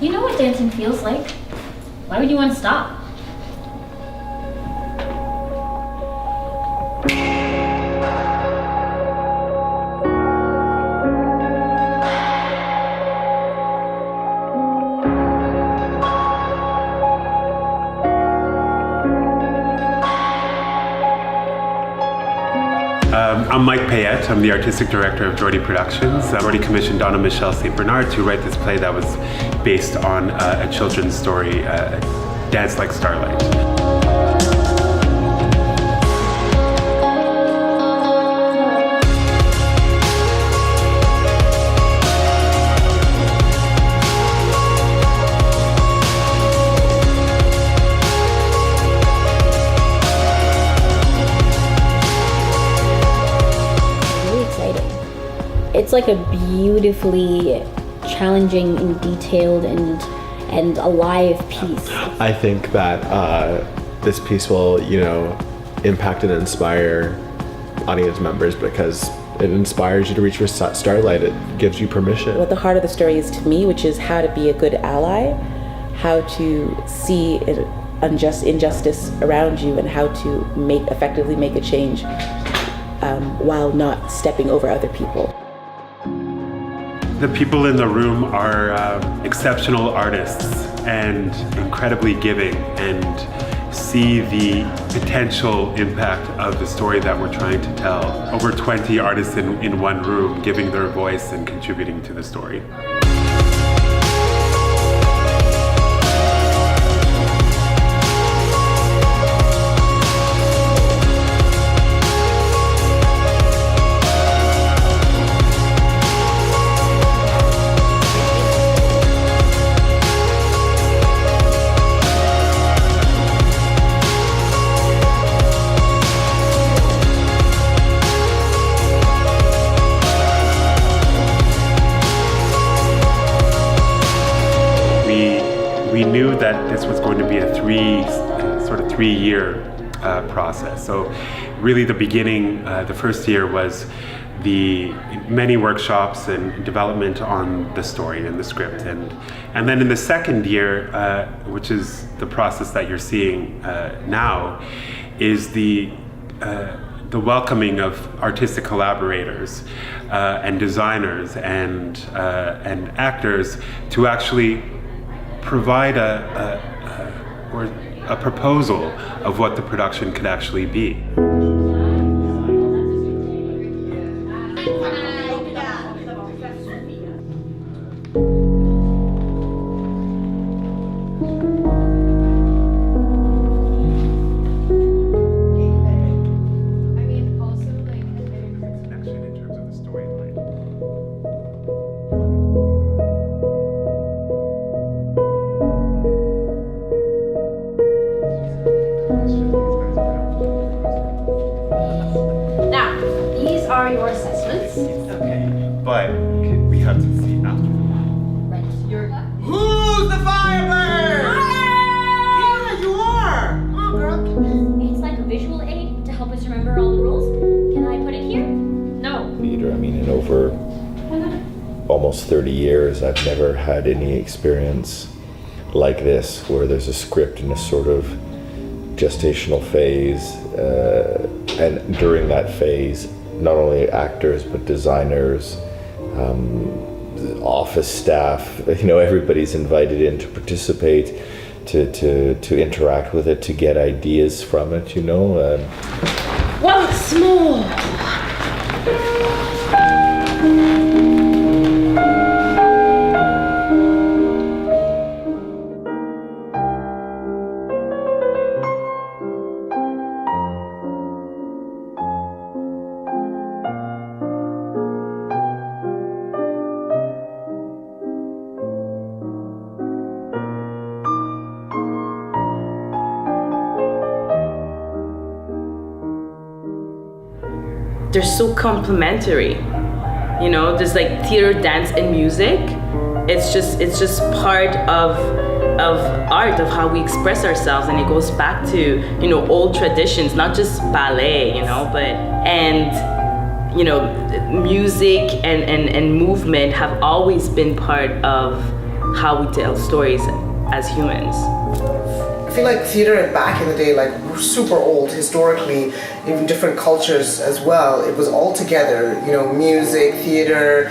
You know what dancing feels like. Why would you want to stop? I'm Mike Payette. I'm the artistic director of Geordie Productions. I've already commissioned Donna Michelle St. Bernard to write this play that was based on a children's story, Dance Like Starlight. It's like a beautifully challenging and detailed and alive piece. I think that this piece will, impact and inspire audience members because it inspires you to reach for Starlight. It gives you permission. What the heart of the story is to me, which is how to be a good ally, how to see injustice around you, and how to effectively make a change while not stepping over other people. The people in the room are exceptional artists and incredibly giving, and see the potential impact of the story that we're trying to tell. Over 20 artists in one room giving their voice and contributing to the story. We knew that this was going to be a three-year process. So really the beginning, the first year was the many workshops and development on the story and the script. And then in the second year, which is the process that you're seeing now, is the welcoming of artistic collaborators and designers and actors to actually provide a proposal of what the production could actually be. Your assessments. Okay, but we have to see after. Right. Who's the Firebird? Yeah, you are. Come on, girl. It's like a visual aid to help us remember all the rules. Can I put it here? No. Theater, in over almost 30 years, I've never had any experience like this, where there's a script in a sort of gestational phase, and during that phase, not only actors but designers, office staff, everybody's invited in to participate, to interact with it, to get ideas from it, Once more. They're so complementary, there's like theater, dance, and music. It's just part of art, of how we express ourselves, and it goes back to old traditions, not just ballet, music and movement have always been part of how we tell stories as humans. I feel like theater back in the day, like super old historically, in different cultures as well, it was all together, you know, music, theater,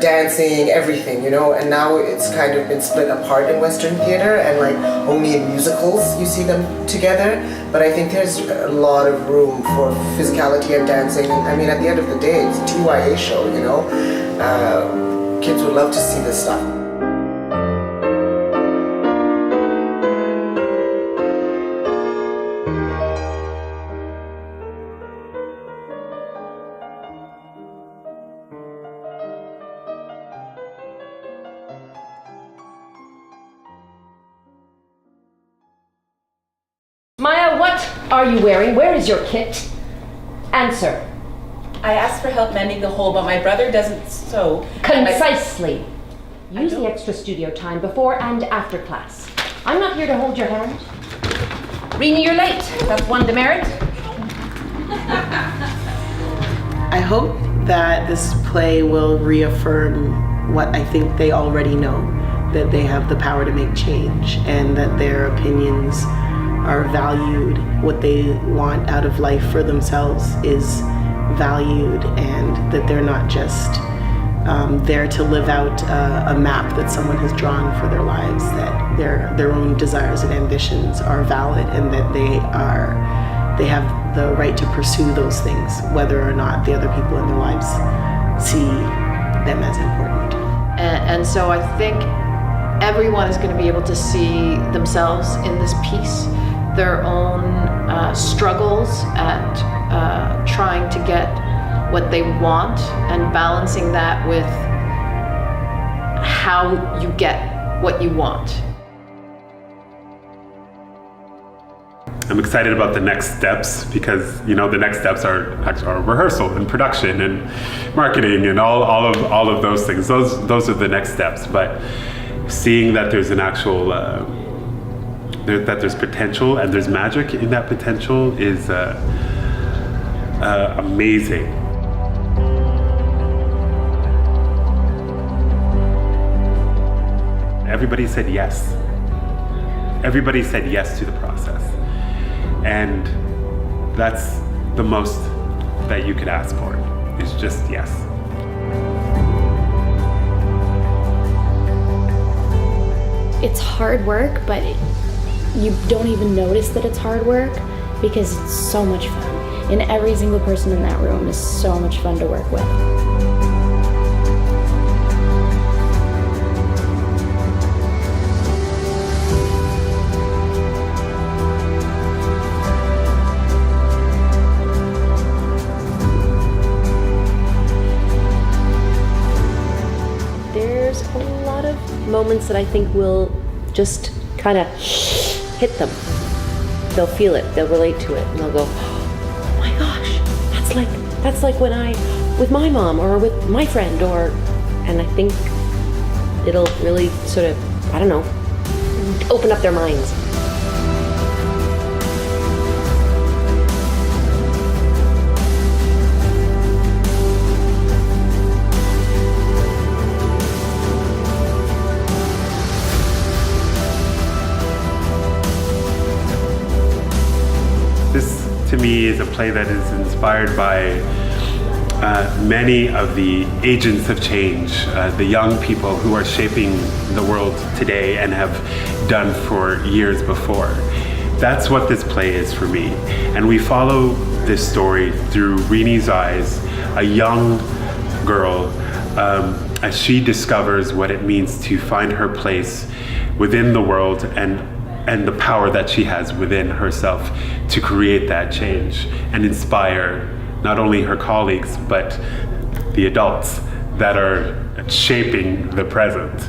dancing, everything, you know, and now it's kind of been split apart in Western theater, and like only in musicals you see them together. But I think there's a lot of room for physicality and dancing. I mean, at the end of the day, it's a TYA show, you know. Kids would love to see this stuff. Maya, what are you wearing? Where is your kit? Answer. I asked for help mending the hole, but my brother doesn't sew. Concisely. Use the extra studio time before and after class. I'm not here to hold your hand. Rini, you're late. That's one demerit. I hope that this play will reaffirm what I think they already know, that they have the power to make change and that their opinions are valued. What they want out of life for themselves is valued, and that they're not just there to live out a map that someone has drawn for their lives, that their own desires and ambitions are valid, and that they have the right to pursue those things, whether or not the other people in their lives see them as important. And so I think everyone is going to be able to see themselves in this piece, their own struggles at trying to get what they want and balancing that with how you get what you want. I'm excited about the next steps because, you know, the next steps are rehearsal and production and marketing and all of those things. Those are the next steps. But seeing that there's an actual that there's potential and there's magic in that potential is amazing. Everybody said yes. Everybody said yes to the process. And that's the most that you could ask for, is just yes. It's hard work, but you don't even notice that it's hard work because it's so much fun. And every single person in that room is so much fun to work with. There's a lot of moments that I think will just kind of hit them. They'll feel it, they'll relate to it, and they'll go, oh my gosh, that's like when I, with my mom or with my friend, and I think it'll really sort of, I don't know, open up their minds. To me, is a play that is inspired by many of the agents of change, the young people who are shaping the world today and have done for years before. That's what this play is for me. And we follow this story through Rini's eyes, a young girl, as she discovers what it means to find her place within the world and the power that she has within herself to create that change and inspire not only her colleagues, but the adults that are shaping the present.